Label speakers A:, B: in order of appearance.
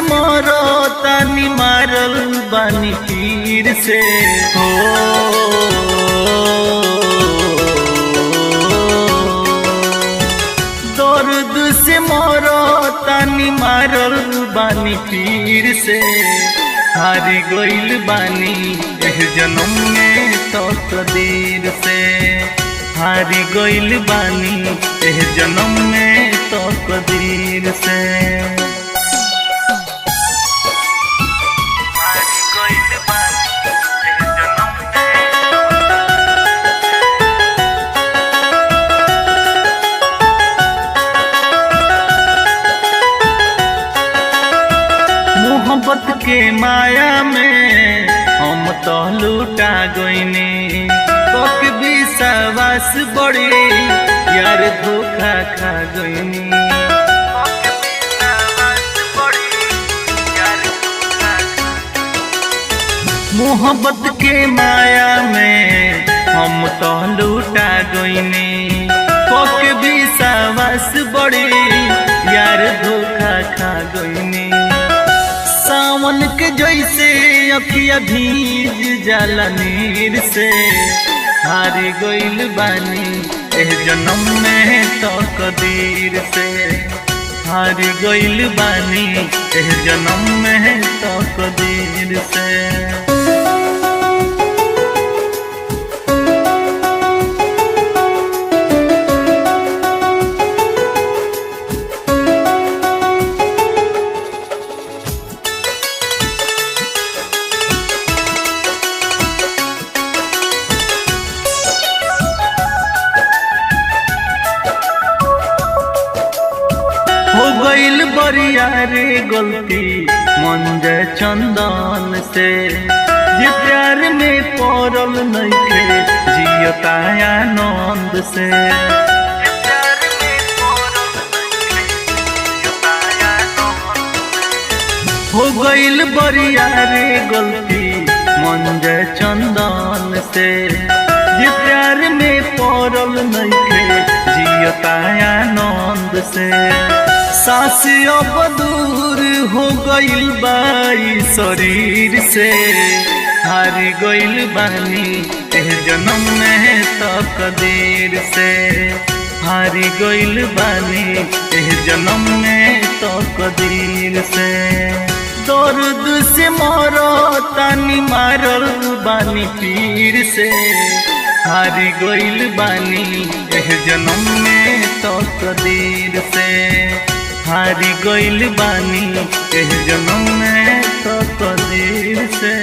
A: मरो तानी मारल बानी तीर से हो। दर्द से मरो तानी मारल बानी तीर से। हारी गइल बानी एह जन्म में तकदीर से। हारी गइल बानी एह जन्म में तकदीर से। मोहब्बत के माया में हम तो लूटा गइनी। कक विश्वास बड़ी यार धोखा खा गइनी। मोहब्बत के माया में हम तो लूटा गइनी। कक विश्वास बड़ी यार धोखा खा गइनी। सावन के जैसे अखिया भीज जाला नीर से। हारी गइल बानी एह जन्म में तकदीर से। हारी गइल बानी एह जन्म में तकदीर से। हो गइल बरिया रे गलती मंजे चंदन से। जे प्यार में पड़ल नइखे जियता आनंद से। हो गइल बरिया रे गलती मंजे चंदन से। जे प्यार में पड़ल नइखे जियता आनंद से। सांस अब दूर हो गइल बाई शरीर से। हारी गइल बानी एह जन्म में तकदीर से। हारी गइल बानी एह जन्म में तकदीर से। दर्द से मरो तानी मारल बानी तीर से। हारी गइल बानी एह जन्म में तकदीर से। हारी गइल बानी एह जन्म में तकदीर से।